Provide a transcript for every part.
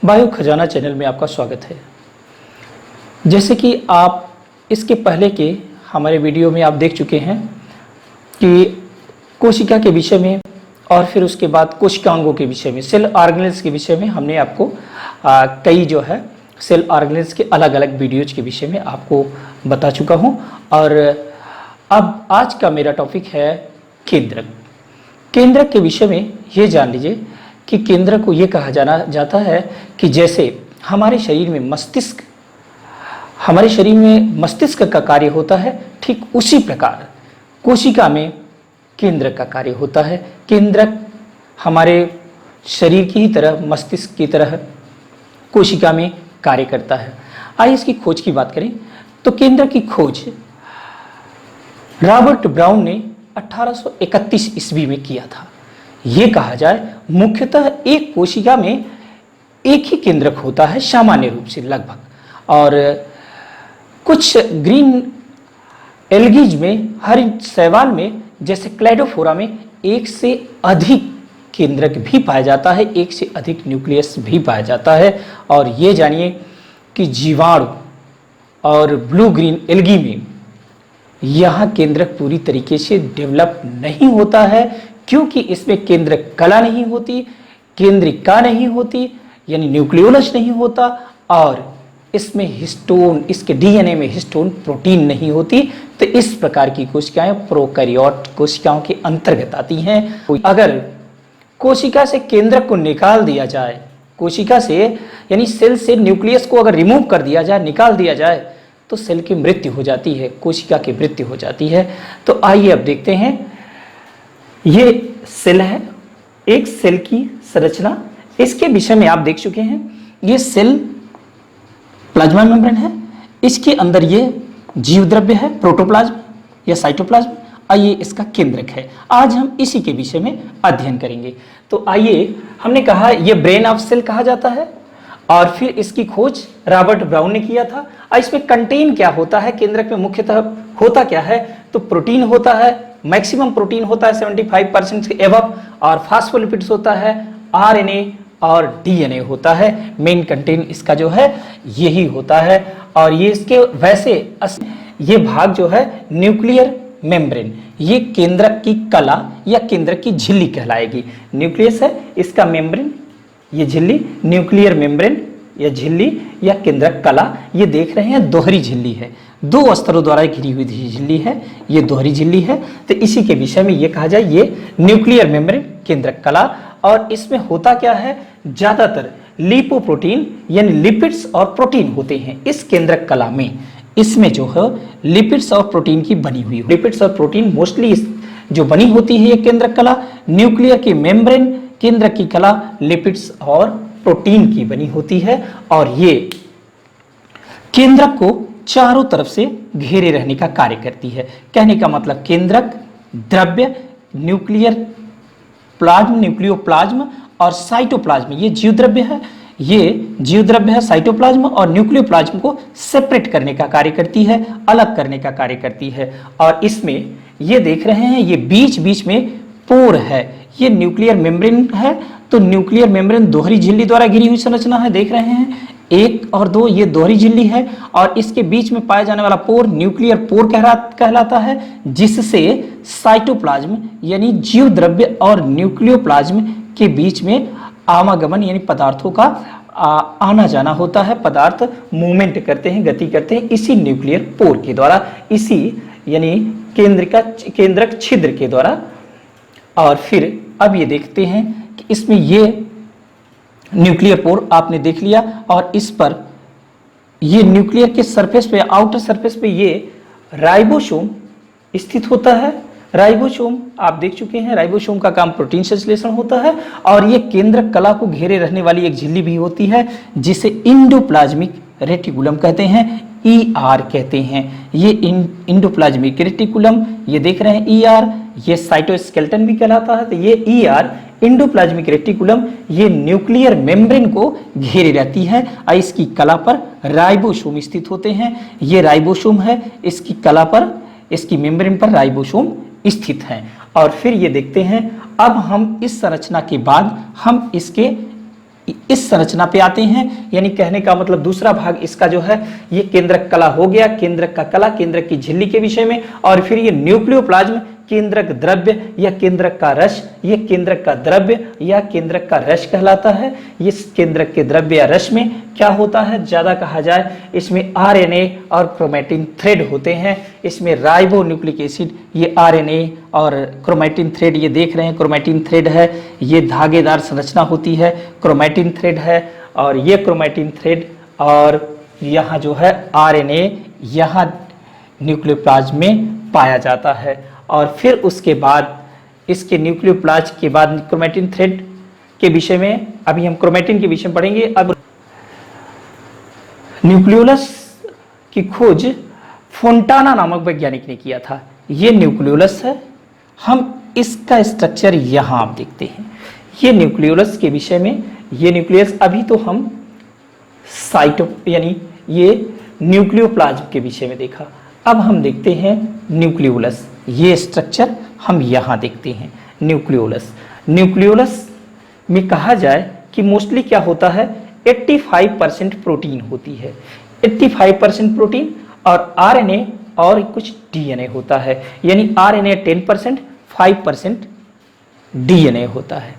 Bio खजाना channel में आपका स्वागत है। जैसे कि आप इसके पहले के हमारे वीडियो में आप देख चुके हैं कि कोशिका के विषय में और फिर उसके बाद कोशिकांगों के विषय में, सेल ऑर्गेनेल्स के विषय में हमने आपको कई जो है सेल ऑर्गेनेल्स के अलग अलग वीडियोज के विषय में आपको बता चुका हूं। और अब आज का मेरा टॉपिक है केंद्रक। केंद्रक के विषय में ये जान लीजिए कि केंद्रक को ये कहा जाता है कि जैसे हमारे शरीर में मस्तिष्क का कार्य होता है, ठीक उसी प्रकार कोशिका में केंद्रक का कार्य होता है। केंद्रक हमारे शरीर की ही तरह, मस्तिष्क की तरह कोशिका में कार्य करता है। आइए इसकी खोज की बात करें तो केंद्रक की खोज रॉबर्ट ब्राउन ने 1831 ईस्वी में किया था। ये कहा जाए मुख्यतः एक कोशिका में एक ही केंद्रक होता है सामान्य रूप से लगभग, और कुछ ग्रीन एल्गीज में, हरित शैवाल में जैसे क्लैडोफोरा में एक से अधिक केंद्रक भी पाया जाता है, एक से अधिक न्यूक्लियस भी पाया जाता है। और ये जानिए कि जीवाणु और ब्लू ग्रीन एल्गी में यहाँ केंद्रक पूरी तरीके से डेवलप नहीं होता है, क्योंकि इसमें केंद्रक कला नहीं होती, केंद्रिका नहीं होती, यानी न्यूक्लियोलस नहीं होता, और इसमें हिस्टोन, इसके डीएनए में हिस्टोन प्रोटीन नहीं होती। तो इस प्रकार की कोशिकाएं प्रोकैरियोट कोशिकाओं के अंतर्गत आती हैं। अगर कोशिका से केंद्रक को निकाल दिया जाए, कोशिका से यानी सेल से न्यूक्लियस को अगर रिमूव कर दिया जाए, निकाल दिया जाए, तो सेल की मृत्यु हो जाती है, कोशिका की मृत्यु हो जाती है। तो आइए अब देखते हैं, ये सेल है, एक सेल की संरचना, इसके विषय में आप देख चुके हैं। ये सेल प्लाज्मा मेम्ब्रेन है, इसके अंदर ये जीव द्रव्य है, प्रोटोप्लाज्म या साइटोप्लाज्म, आइए इसका केंद्रक है। आज हम इसी के विषय में अध्ययन करेंगे। तो आइए, हमने कहा ये ब्रेन ऑफ सेल कहा जाता है, और फिर इसकी खोज रॉबर्ट ब्राउन ने किया था। और इसमें कंटेन क्या होता है, केंद्रक में मुख्यतः होता क्या है, तो प्रोटीन होता है, मैक्सिमम प्रोटीन होता है 75% के एबव, और फास्फोलिपिड्स होता है, आरएनए और डीएनए होता है। मेन कंटेन इसका जो है यही होता है। और ये इसके वैसे ये भाग जो है न्यूक्लियर मेम्ब्रेन, ये केंद्रक की कला या केंद्रक की झिल्ली कहलाएगी। न्यूक्लियस है, इसका मेम्ब्रेन, ये झिल्ली न्यूक्लियर मेम्ब्रेन या झिल्ली या केंद्रक कला, ये देख रहे हैं दोहरी झिल्ली है, दो अस्तरों द्वारा घिरी हुई झिल्ली है, ये दोहरी झिल्ली है। तो इसी के विषय में ये कहा जाए, ये न्यूक्लियर मेम्ब्रेन, केंद्रक कला। और इसमें होता क्या है, ज्यादातर लिपोप्रोटीन यानी लिपिड्स और प्रोटीन होते हैं इस केंद्रक कला में। इसमें जो है लिपिड्स और प्रोटीन की बनी हुई, लिपिड्स और प्रोटीन मोस्टली जो बनी होती है ये केंद्रक कला। न्यूक्लियर की मेम्ब्रेन, केंद्रक की कला लिपिड्स और प्रोटीन की बनी होती है। और ये केंद्रक को चारों तरफ से घेरे रहने का कार्य करती है। कहने का मतलब केंद्रक, द्रव्य, न्यूक्लियर प्लाज्म, न्यूक्लियोप्लाज्म और साइटोप्लाज्म, ये जीव द्रव्य है, ये जीव द्रव्य है, साइटोप्लाज्म और न्यूक्लियोप्लाज्म को सेपरेट करने का कार्य करती है, अलग करने का कार्य करती है। और इसमें ये देख रहे हैं, ये बीच बीच में पोर है, ये न्यूक्लियर मेम्ब्रेन है। तो न्यूक्लियर मेम्ब्रेन दोहरी झिल्ली द्वारा घिरी हुई संरचना है, देख रहे हैं 1 और 2, ये दोहरी झिल्ली है। और इसके बीच में पाया जाने वाला पोर न्यूक्लियर पोर कहलाता है, जिससे साइटोप्लाज्म यानी जीव द्रव्य और न्यूक्लियोप्लाज्म के बीच में आवागमन यानी पदार्थों का आना जाना होता है। पदार्थ मूवमेंट करते हैं, गति करते हैं इसी न्यूक्लियर पोर के द्वारा, इसी यानी केंद्रक छिद्र के द्वारा। और फिर अब ये देखते हैं कि इसमें ये न्यूक्लियर पोर आपने देख लिया, और इस पर ये न्यूक्लियर के सरफेस पे, आउटर सरफेस पे ये राइबोसोम स्थित होता है। राइबोसोम आप देख चुके हैं, राइबोसोम का काम प्रोटीन संश्लेषण होता है। और ये केंद्रक कला को घेरे रहने वाली एक झिल्ली भी होती है, जिसे इंडोप्लाज्मिक रेटिकुलम कहते हैं, ER कहते हैं। ये इंडोप्लाज्मिक रेटिकुलम, ये देख रहे हैं ER, ये साइटोस्केलेटन भी कहलाता है। तो ये ER इंडोप्लाज्मिक रेटिकुलम, ये न्यूक्लियर मेम्ब्रेन को घेरे रहती है। और इसकी कला पर राइबोसोम स्थित होते हैं, ये राइबोसोम है, इसकी कला पर, इसकी मेम्ब्रेन पर राइबोसोम स्थित हैं। और फिर ये देखते हैं, अब हम इस संरचना के बाद हम इसके इस संरचना पे आते हैं। यानी कहने का मतलब दूसरा भाग इसका जो है ये केंद्रक कला हो गया, केंद्रक का कला, केंद्रक की झिल्ली के विषय में। और फिर ये न्यूक्लियोप्लाज्म, केंद्रक द्रव्य या केंद्रक का रस, ये केंद्रक का द्रव्य या केंद्रक का रस कहलाता है। ये केंद्रक के द्रव्य या रस में क्या होता है, ज्यादा कहा जाए इसमें आरएनए और क्रोमैटिन थ्रेड होते हैं। इसमें राइबो न्यूक्लिक एसिड, ये आरएनए और क्रोमैटिन थ्रेड, ये देख रहे हैं क्रोमैटिन थ्रेड है, ये धागेदार संरचना होती है, क्रोमैटिन थ्रेड है। और ये क्रोमैटिन थ्रेड और यहाँ जो है आरएनए यहाँ न्यूक्लियोप्लाज्म में पाया जाता है। और फिर उसके बाद इसके न्यूक्लियोप्लाज्म के बाद क्रोमैटिन थ्रेड के विषय में अभी हम क्रोमैटिन के विषय में पढ़ेंगे। अब न्यूक्लियोलस की खोज फोंटाना नामक वैज्ञानिक ने किया था। ये न्यूक्लियोलस है, हम इसका स्ट्रक्चर यहाँ आप देखते हैं। ये न्यूक्लियोलस के विषय में, ये न्यूक्लियस अभी तो हम साइटो यानी ये न्यूक्लियोप्लाज्म के विषय में देखा। अब हम देखते हैं न्यूक्लियोलस, ये स्ट्रक्चर हम यहाँ देखते हैं। न्यूक्लियोलस, न्यूक्लियोलस में कहा जाए कि मोस्टली क्या होता है, 85% प्रोटीन होती है, 85% प्रोटीन और आरएनए और कुछ डीएनए होता है। यानी आरएनए 10%, 5% डीएनए होता है।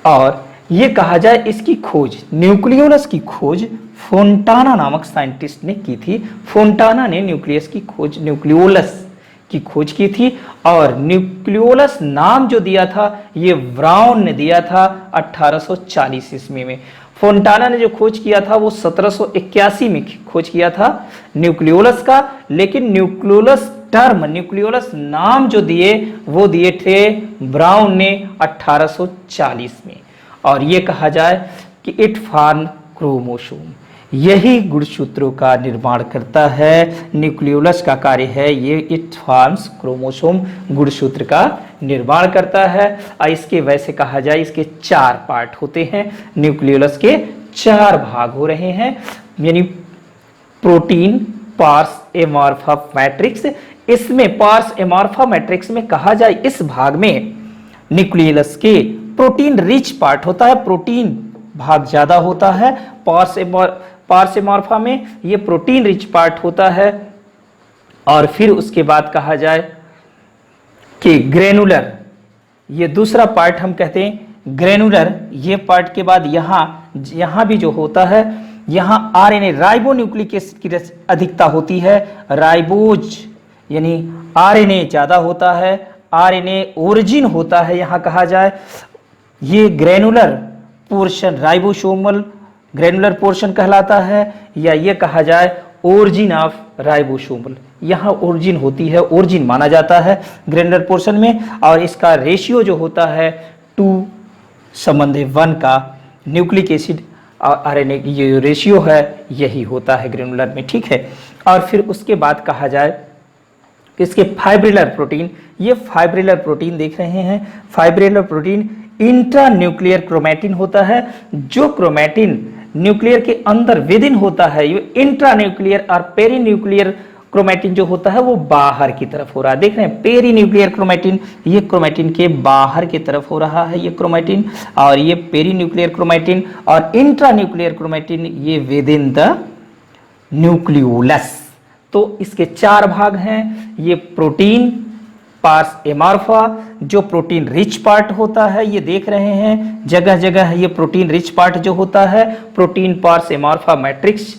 और ये कहा जाए इसकी खोज, न्यूक्लियोलस की खोज फोंटाना नामक साइंटिस्ट ने की थी। फोंटाना ने न्यूक्लियस की खोज, न्यूक्लियोलस की खोज की थी। और न्यूक्लियोलस नाम जो दिया था ये ब्राउन ने दिया था 1840 ईस्वी में। फोंटाना ने जो खोज किया था वो 1781 में खोज किया था न्यूक्लियोलस का। लेकिन न्यूक्लियोलस टर्म, न्यूक्लियोलस नाम जो दिए वो दिए थे ब्राउन ने 1840 में। और ये कहा जाए कि इट फॉर्म क्रोमोसोम, यही गुणसूत्रों का निर्माण करता है। न्यूक्लियोलस का कार्य है ये इट फॉर्म्स क्रोमोसोम, गुणसूत्र का निर्माण करता है। और इसके वैसे कहा जाए इसके 4 पार्ट होते हैं। न्यूक्लियोलस के 4 भाग हो रहे हैं, यानी प्रोटीन, पार्स एमॉर्फा मैट्रिक्स। इसमें पार्स एमॉर्फा मैट्रिक्स में कहा जाए इस भाग में न्यूक्लियोलस के प्रोटीन रिच पार्ट होता है, प्रोटीन भाग ज्यादा होता है। पार्स एमॉर्फा में ये प्रोटीन रिच पार्ट होता है। और फिर उसके बाद कहा जाए कि ग्रेनुलर, ये दूसरा पार्ट हम कहते हैं ग्रेनुलर। ये पार्ट के बाद यहाँ भी जो होता है, यहाँ आरएनए राइबो न्यूक्लिक एसिड की अधिकता होती है। राइबोज यानी आरएनए ज्यादा होता है, आरएनए ओरिजिन होता है। यहाँ कहा जाए ये granular portion ribosomal granular portion कहलाता है, या ये कहा जाए ओरिजिन ऑफ राइबोसोमल, यहाँ ओरिजिन होती है, ओरिजिन माना जाता है ग्रेनुलर पोर्शन में। और इसका रेशियो जो होता है 2:1 का न्यूक्लिक एसिड और आरएनए की ये रेशियो है यही होता है ग्रेनुलर में, ठीक है। और फिर उसके बाद कहा जाए इसके फाइब्रिलर प्रोटीन, ये फाइब्रिलर प्रोटीन देख रहे हैं। Fibrillar protein intra nuclear chromatin होता है, जो क्रोमैटिन न्यूक्लियर के अंदर विद इन होता है। ये इंट्रा न्यूक्लियर और पेरी न्यूक्लियर क्रोमैटिन जो होता है वो बाहर की तरफ हो रहा है, देख रहे हैं पेरी न्यूक्लियर क्रोमैटिन, ये क्रोमैटिन के बाहर की तरफ हो रहा है ये क्रोमैटिन। और ये पेरी न्यूक्लियर क्रोमैटिन और इंट्रा न्यूक्लियर क्रोमैटिन ये विद इन द न्यूक्लियोलस। तो इसके 4 भाग हैं। ये प्रोटीन, पार्स एमॉर्फा जो प्रोटीन रिच पार्ट होता है, ये देख रहे हैं जगह जगह ये प्रोटीन रिच पार्ट जो होता है प्रोटीन पार्स एमॉर्फा मैट्रिक्स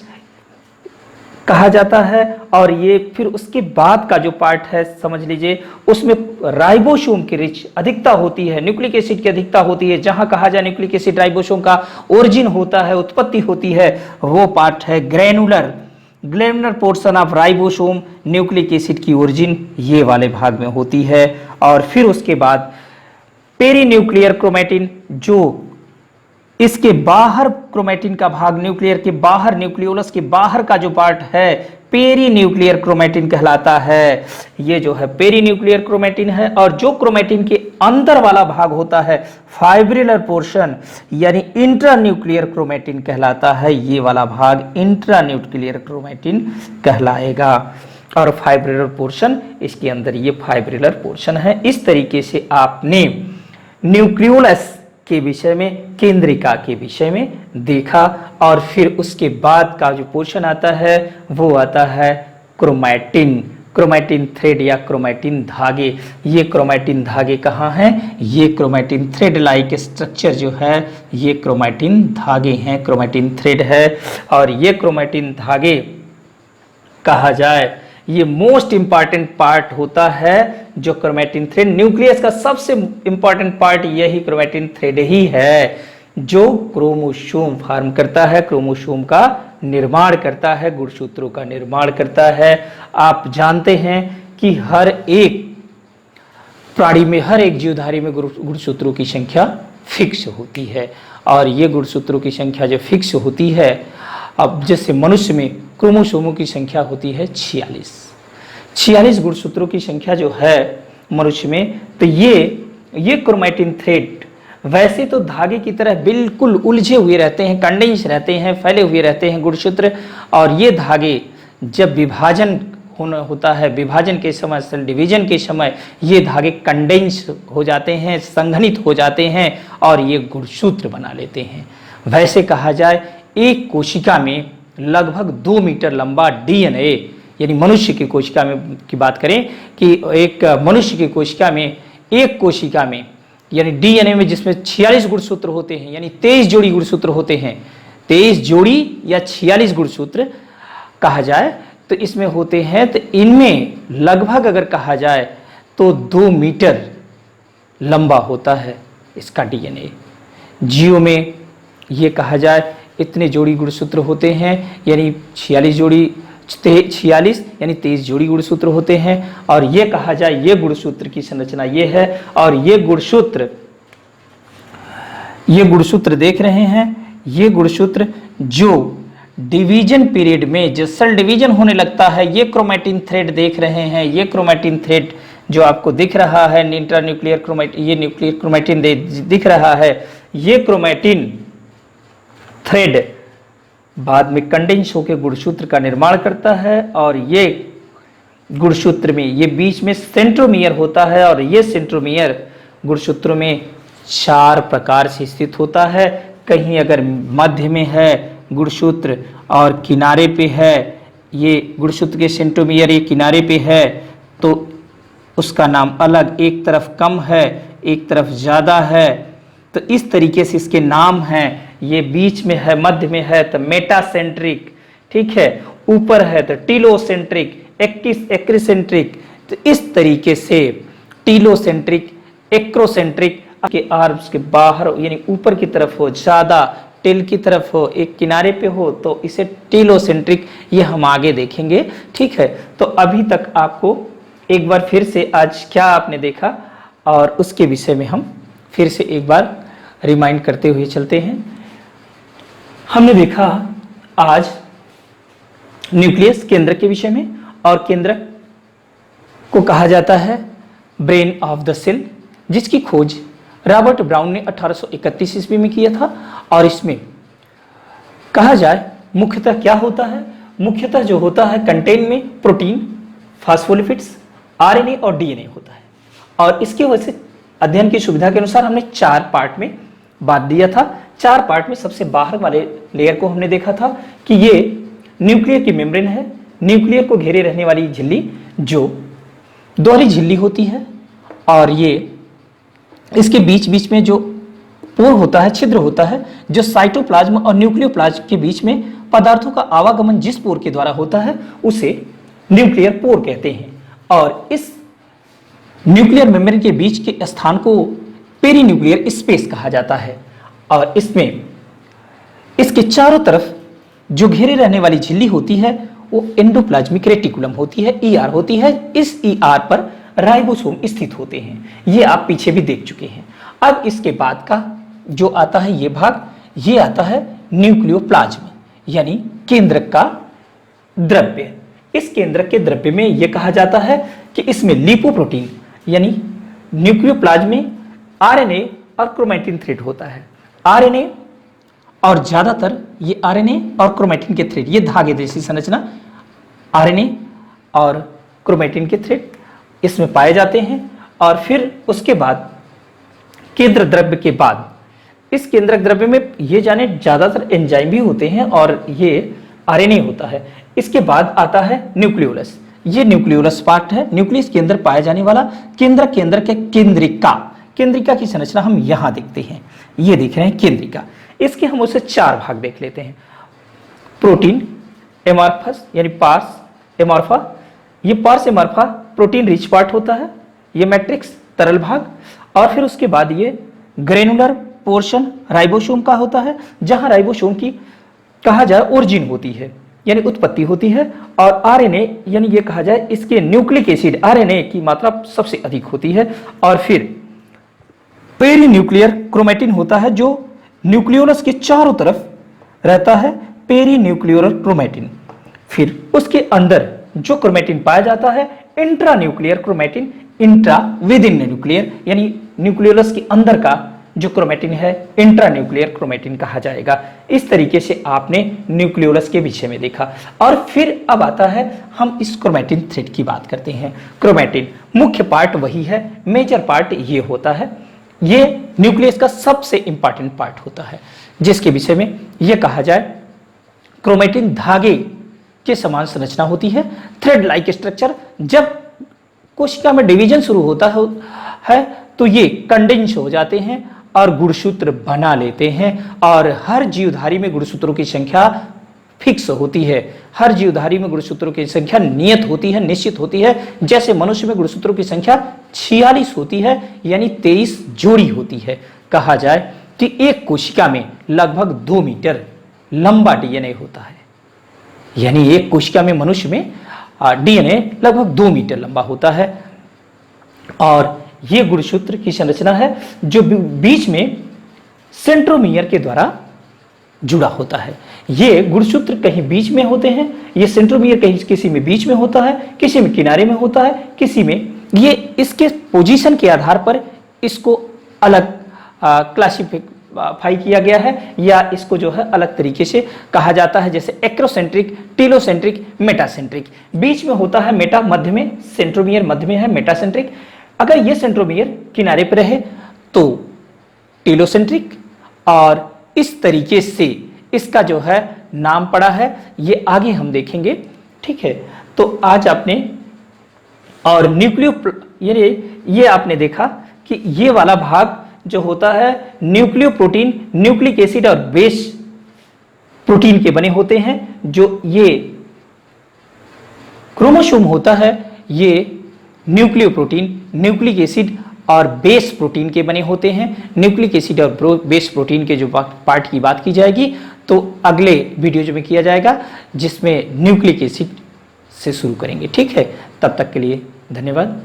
कहा जाता है। और ये फिर उसके बाद का जो पार्ट है समझ लीजिए उसमें राइबोसोम की रिच अधिकता होती है, न्यूक्लिक एसिड की अधिकता होती है। जहां कहा जाए न्यूक्लिक एसिड राइबोसोम का ओरिजिन होता है, उत्पत्ति होती है, वो पार्ट है granular portion of ribosome. Nucleic acid की ओरिजिन ये वाले भाग में होती है। और फिर उसके बाद पेरी न्यूक्लियर क्रोमैटिन, जो इसके बाहर क्रोमैटिन का भाग, न्यूक्लियर के बाहर, न्यूक्लियोलस के बाहर का जो पार्ट है पेरी न्यूक्लियर क्रोमैटिन कहलाता है। ये जो है पेरी न्यूक्लियर क्रोमैटिन है। और जो क्रोमैटिन के अंदर वाला भाग होता है फाइब्रिलर पोर्शन यानी इंट्रा न्यूक्लियर क्रोमैटिन कहलाता है। ये वाला भाग इंट्रा न्यूक्लियर क्रोमैटिन कहलाएगा। और फाइब्रिलर पोर्शन, इसके अंदर ये फाइब्रिलर पोर्शन है। इस तरीके से आपने न्यूक्लियोलस के विषय में, केंद्रिका के विषय में देखा। और फिर उसके बाद का जो पोर्शन आता है वो आता है क्रोमैटिन, क्रोमैटिन थ्रेड या क्रोमैटिन धागे। ये क्रोमैटिन धागे कहाँ हैं? ये क्रोमैटिन थ्रेड लाइक स्ट्रक्चर जो है ये क्रोमैटिन धागे हैं, क्रोमैटिन थ्रेड है। और ये क्रोमैटिन धागे कहा जाए ये मोस्ट इंपॉर्टेंट पार्ट होता है जो क्रोमैटिन थ्रेड, न्यूक्लियस का सबसे इंपॉर्टेंट पार्ट यही क्रोमैटिन थ्रेड ही है जो क्रोमोसोम फॉर्म करता है, क्रोमोसोम का निर्माण करता है, गुणसूत्रों का निर्माण करता है। आप जानते हैं कि हर एक प्राणी में, हर एक जीवधारी में गुणसूत्रों की संख्या फिक्स होती है। और ये गुणसूत्रों की संख्या जो फिक्स होती है, अब जैसे मनुष्य में क्रोमोसोमों की संख्या होती है 46 गुणसूत्रों की संख्या जो है मनुष्य में। तो ये क्रोमैटिन थ्रेड वैसे तो धागे की तरह बिल्कुल उलझे हुए रहते हैं, कंडेंस रहते हैं, फैले हुए रहते हैं गुणसूत्र। और ये धागे जब विभाजन होता है, विभाजन के समय, सेल डिवीजन के समय ये धागे कंडेंस हो जाते हैं, संघनित हो जाते हैं और ये गुणसूत्र बना लेते हैं। वैसे कहा जाए एक कोशिका में लगभग 2 मीटर लंबा डीएनए, यानी मनुष्य की कोशिका में की बात करें कि एक मनुष्य की कोशिका में, एक कोशिका में यानी डीएनए में जिसमें 46 गुणसूत्र होते हैं, यानी 23 जोड़ी गुणसूत्र होते हैं, 23 जोड़ी या 46 गुणसूत्र कहा जाए तो इसमें होते हैं। तो इनमें लगभग अगर कहा जाए तो 2 मीटर लंबा होता है इसका डीएनए। जीव में ये कहा जाए इतने जोड़ी गुणसूत्र होते हैं, यानी 46 यानी 23 जोड़ी गुणसूत्र होते हैं। और ये कहा जाए ये गुणसूत्र की संरचना ये है। और ये गुणसूत्र देख रहे हैं, ये गुणसूत्र जो डिवीजन पीरियड में जो सेल डिवीजन होने लगता है, ये क्रोमैटिन थ्रेड देख रहे हैं। ये क्रोमैटिन थ्रेड जो आपको दिख रहा है, इंट्रान्यूक्लियर क्रोमैटिन, ये न्यूक्लियर क्रोमैटिन दिख रहा है। ये क्रोमैटिन थ्रेड बाद में कंडेंस होकर गुणसूत्र का निर्माण करता है। और ये गुणसूत्र में ये बीच में सेंट्रोमियर होता है। और ये सेंट्रोमियर गुणसूत्रों में 4 प्रकार से स्थित होता है। कहीं अगर मध्य में है गुणसूत्र और किनारे पे है, ये गुणसूत्र के सेंट्रोमियर ये किनारे पे है तो उसका नाम अलग, एक तरफ कम है एक तरफ ज़्यादा है, तो इस तरीके से इसके नाम हैं। ये बीच में है, मध्य में है तो मेटासेंट्रिक, ठीक है, ऊपर है तो टीलोसेंट्रिक, एक्रिसेंट्रिक। तो इस तरीके से टीलोसेंट्रिक, एक्रोसेंट्रिक के आर्म्स के बाहर यानी ऊपर की तरफ हो, ज़्यादा टेल की तरफ हो, एक किनारे पे हो तो इसे टीलोसेंट्रिक, ये हम आगे देखेंगे, ठीक है। तो अभी तक आपको एक बार फिर से आज क्या आपने देखा और उसके विषय में हम फिर से एक बार रिमाइंड करते हुए चलते हैं। हमने देखा आज न्यूक्लियस, केंद्रक के विषय में, और केंद्रक को कहा जाता है ब्रेन ऑफ द सेल, जिसकी खोज रॉबर्ट ब्राउन ने 1831 ईस्वी में किया था। और इसमें कहा जाए मुख्यतः क्या होता है, मुख्यतः जो होता है कंटेन में प्रोटीन, फास्फोलिपिड्स, आरएनए और डीएनए होता है। और इसकी वजह से अध्ययन की सुविधा के अनुसार हमने 4 पार्ट में बांट दिया था। 4 पार्ट में सबसे बाहर वाले लेयर को हमने देखा था कि ये न्यूक्लियर की मेम्ब्रेन है, न्यूक्लियर को घेरे रहने वाली झिल्ली जो दोहरी झिल्ली होती है। और ये इसके बीच बीच में जो पोर होता है, छिद्र होता है, जो साइटोप्लाज्म और न्यूक्लियोप्लाज्म के बीच में पदार्थों का आवागमन जिस पोर के द्वारा होता है उसे न्यूक्लियर पोर कहते हैं। और इस न्यूक्लियर मेम्ब्रेन के बीच के स्थान को पेरीन्यूक्लियर स्पेस कहा जाता है। और इसमें इसके चारों तरफ जो घेरे रहने वाली झिल्ली होती है वो एंडोप्लाज्मिक रेटिकुलम होती है, ईआर होती है। इस ईआर पर राइबोसोम स्थित होते हैं, ये आप पीछे भी देख चुके हैं। अब इसके बाद का जो आता है ये भाग, ये आता है न्यूक्लियोप्लाज्म यानी केंद्रक का द्रव्य। इस केंद्रक के द्रव्य में यह कहा जाता है कि इसमें लिपोप्रोटीन यानी न्यूक्लियोप्लाज्म में आरएनए और क्रोमैटिन थ्रेड होता है। आरएनए और ज्यादातर ये आरएनए और क्रोमैटिन के थ्रेड, ये धागे जैसी संरचना आरएनए और क्रोमैटिन के थ्रेड इसमें पाए जाते हैं। और फिर उसके बाद केंद्र द्रव्य के बाद इस केंद्रक द्रव्य में ये जाने ज्यादातर एंजाइम भी होते हैं और ये आरएनए होता है। इसके बाद आता है न्यूक्लियोलस। ये न्यूक्लियोलस पार्ट है, न्यूक्लियस के अंदर पाया जाने वाला केंद्रक के अंदर के केंद्रिका। केंद्रिका की संरचना हम यहां देखते हैं, ये देख रहे हैं केंद्रिका। इसके हम उसे 4 भाग देख लेते हैं। प्रोटीन, एमॉर्फस यानी पार्स एमॉर्फा, ये पार्स एमॉर्फा प्रोटीन रिच पार्ट होता है, ये मैट्रिक्स तरल भाग, और फिर उसके बाद ये ग्रेनुलर पोर्शन राइबोसोम का होता है, जहां राइबोसोम की कहा जाए ओरिजिन होती है यानी उत्पत्ति होती है, और आरएनए यानी ये कहा जाए इसके न्यूक्लिक एसिड आरएनए की मात्रा सबसे अधिक होती है। और फिर पेरीन्यूक्लियर क्रोमैटिन होता है जो न्यूक्लियोलस के चारों तरफ रहता है, पेरीन्यूक्लियर क्रोमैटिन। फिर उसके अंदर जो क्रोमैटिन पाया जाता है intra nuclear chromatin, intra with in nuclear यानी न्यूक्लियोलस के अंदर का जो क्रोमैटिन है इंट्रा न्यूक्लियर क्रोमैटिन कहा जाएगा। इस तरीके से आपने न्यूक्लियोलस के विषय में देखा। और फिर अब आता है हम इस क्रोमैटिन थ्रेड की बात करते हैं। क्रोमैटिन मुख्य पार्ट वही है, मेजर पार्ट ये होता है, ये न्यूक्लियस का सबसे इंपॉर्टेंट पार्ट होता है, जिसके विषय में यह कहा जाए क्रोमैटिन धागे के समान संरचना होती है, थ्रेड लाइक स्ट्रक्चर। जब कोशिका में डिवीजन शुरू होता है तो ये कंडेंस हो जाते हैं और गुणसूत्र बना लेते हैं, और हर जीवधारी में गुणसूत्रों की संख्या फिक्स होती है। हर जीवधारी में गुणसूत्रों की संख्या नियत होती है, निश्चित होती है। जैसे मनुष्य में गुणसूत्रों की संख्या 46 होती है यानी 23 जोड़ी होती है। कहा जाए कि एक कोशिका में लगभग 2 मीटर लंबा डीएनए होता है, यानी एक कोशिका में मनुष्य में डीएनए लगभग 2 मीटर लंबा होता है। और ये गुणसूत्र की संरचना है जो बीच में सेंट्रोमियर के द्वारा जुड़ा होता है। ये गुणसूत्र कहीं बीच में होते हैं, ये सेंट्रोमियर कहीं किसी में बीच में होता है, किसी में किनारे में होता है, किसी में, ये इसके पोजीशन के आधार पर इसको अलग क्लासिफाई किया गया है, या इसको जो है अलग तरीके से कहा जाता है, जैसे एक्रोसेंट्रिक, टेलोसेंट्रिक, मेटासेंट्रिक। बीच में होता है मेटा, मध्य में सेंट्रोमियर, मध्य में है मेटासेंट्रिक। अगर ये सेंट्रोमियर किनारे पर रहे तो टेलोसेंट्रिक, और इस तरीके से इसका जो है नाम पड़ा है, ये आगे हम देखेंगे। ठीक है, तो आज आपने और ये आपने देखा कि ये वाला भाग जो होता है न्यूक्लियो प्रोटीन, न्यूक्लिक एसिड और बेस प्रोटीन के बने होते हैं। जो ये क्रोमोसोम होता है ये न्यूक्लियो प्रोटीन, न्यूक्लिक एसिड और बेस प्रोटीन के बने होते हैं। न्यूक्लिक एसिड और बेस प्रोटीन के जो पार्ट की बात की जाएगी तो अगले वीडियो में किया जाएगा, जिसमें न्यूक्लिक एसिड से शुरू करेंगे। ठीक है, तब तक के लिए धन्यवाद।